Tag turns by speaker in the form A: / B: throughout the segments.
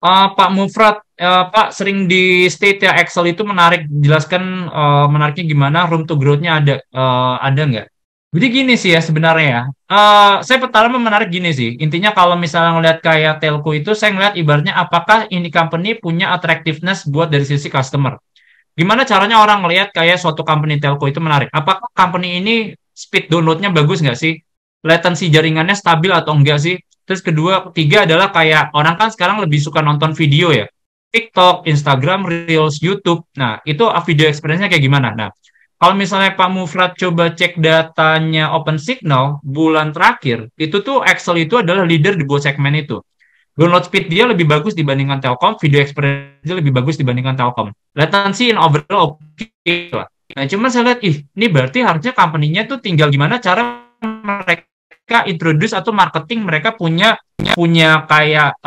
A: Pak Mufrad, Pak sering di state ya Excel itu menarik. Jelaskan menariknya gimana? Room to growth-nya ada nggak? Jadi gini sih ya sebenarnya ya. Saya pertama menarik gini sih. Intinya kalau misalnya ngelihat kayak telco itu, saya ngelihat ibaratnya apakah ini company punya attractiveness buat dari sisi customer. Gimana caranya orang ngelihat kayak suatu company telco itu menarik? Apakah company ini speed downloadnya bagus nggak sih? Latency jaringannya stabil atau enggak sih? Terus kedua, ketiga adalah kayak orang kan sekarang lebih suka nonton video ya. TikTok, Instagram, Reels, YouTube. Nah, itu video experience-nya kayak gimana? Nah, kalau misalnya Pak Mufrad coba cek datanya Open Signal bulan terakhir, itu tuh Excel itu adalah leader di buat segmen itu. Download speed dia lebih bagus dibandingkan Telkom, video experience dia lebih bagus dibandingkan Telkom. Latency in overall oke lah. Nah, cuma saya lihat, ini berarti harusnya company-nya tuh tinggal gimana cara mereka introduce atau marketing mereka punya punya kayak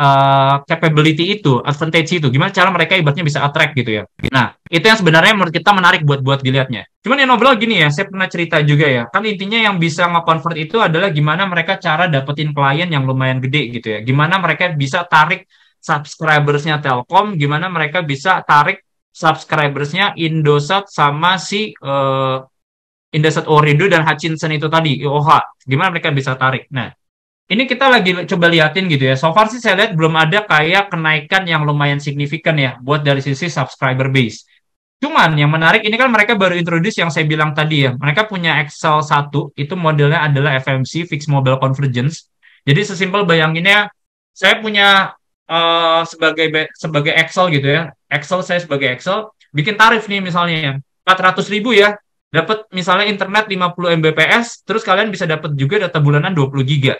A: capability itu, advantage itu. Gimana cara mereka ibaratnya bisa attract gitu ya. Nah, itu yang sebenarnya menurut kita menarik buat dilihatnya. Cuman yang overall gini ya, saya pernah cerita juga ya. Kan intinya yang bisa nge-convert itu adalah gimana mereka cara dapetin klien yang lumayan gede gitu ya. Gimana mereka bisa tarik subscribersnya Telkom, gimana mereka bisa tarik subscribersnya Indosat sama si Indosat Ooredoo dan Hutchinson itu tadi, IOH. Gimana mereka bisa tarik. Nah, ini kita lagi coba liatin gitu ya. So far sih saya lihat belum ada kayak kenaikan yang lumayan signifikan ya buat dari sisi subscriber base. Cuman yang menarik ini kan mereka baru introduce yang saya bilang tadi ya. Mereka punya Excel 1, itu modelnya adalah FMC, Fixed Mobile Convergence. Jadi sesimpel bayanginnya, saya punya sebagai Excel gitu ya. Saya sebagai Excel, bikin tarif nih misalnya ya. 400.000 ya, dapat misalnya internet 50 Mbps, terus kalian bisa dapat juga data bulanan 20 giga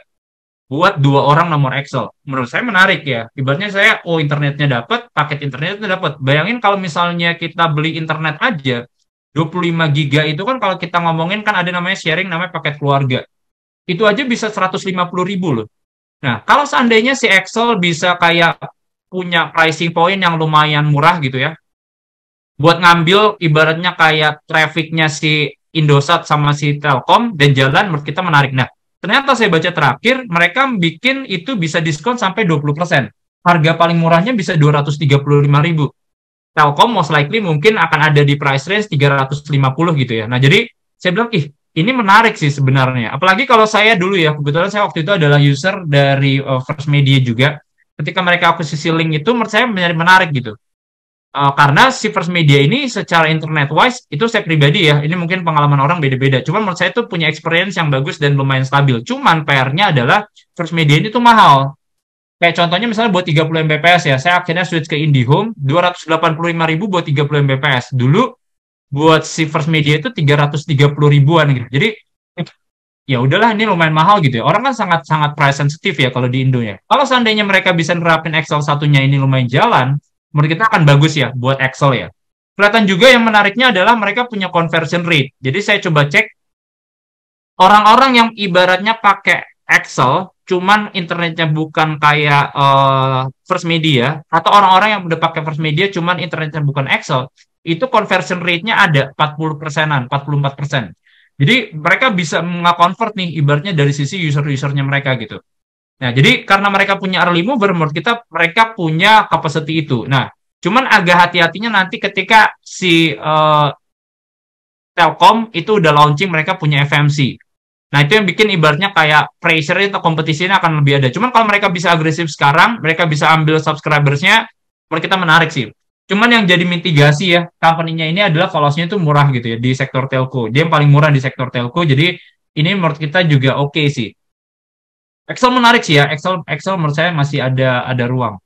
A: buat dua orang nomor Excel. Menurut saya menarik ya. Ibaratnya saya, internetnya dapat, paket internetnya dapat. Bayangin kalau misalnya kita beli internet aja, 25 giga itu kan kalau kita ngomongin kan ada namanya sharing, namanya paket keluarga. Itu aja bisa 150.000 loh. Nah, kalau seandainya si Excel bisa kayak punya pricing point yang lumayan murah gitu ya, buat ngambil ibaratnya kayak trafficnya si Indosat sama si Telkom dan jalan menurut kita menarik. Nah, ternyata saya baca terakhir mereka bikin itu bisa diskon sampai 20%. Harga paling murahnya bisa 235.000. Telkom most likely mungkin akan ada di price range 350 gitu ya. Nah, jadi saya bilang, ini menarik sih sebenarnya. Apalagi kalau saya dulu ya, kebetulan saya waktu itu adalah user dari First Media juga. Ketika mereka akuisisi link itu, menurut saya menarik gitu. Karena si First Media ini secara internet wise itu saya pribadi ya, ini mungkin pengalaman orang beda-beda. Cuman menurut saya itu punya experience yang bagus dan lumayan stabil. Cuman PR-nya adalah First Media ini tuh mahal. Kayak contohnya misalnya buat 30 Mbps ya, saya akhirnya switch ke IndiHome, 285.000 buat 30 Mbps. Dulu buat si First Media itu 330 ribuan gitu. Jadi ya udahlah ini lumayan mahal gitu ya. Orang kan sangat price sensitive ya kalau di Indo ya. Kalau seandainya mereka bisa nerapin Excel satunya ini lumayan jalan, menurut kita akan bagus ya buat Excel ya. Kelihatan juga yang menariknya adalah mereka punya conversion rate. Jadi saya coba cek orang-orang yang ibaratnya pakai Excel, cuman internetnya bukan kayak First Media, atau orang-orang yang udah pakai First Media, cuman internetnya bukan Excel, itu conversion rate-nya ada 40%-an, 44%. Jadi mereka bisa nge-convert nih, ibaratnya dari sisi user-usernya mereka gitu. Nah, jadi karena mereka punya early mover, menurut kita mereka punya capacity itu. Nah, cuman agak hati-hatinya nanti ketika si Telkom itu udah launching, mereka punya FMC. Nah, itu yang bikin ibaratnya kayak pressure atau kompetisinya akan lebih ada. Cuman kalau mereka bisa agresif sekarang, mereka bisa ambil subscribersnya, menurut kita menarik sih. Cuman yang jadi mitigasi ya, company-nya ini adalah valuasinya itu murah gitu ya, di sektor telco. Dia yang paling murah di sektor telco, jadi ini menurut kita juga oke sih. Excel menarik sih ya, Excel menurut saya masih ada ruang.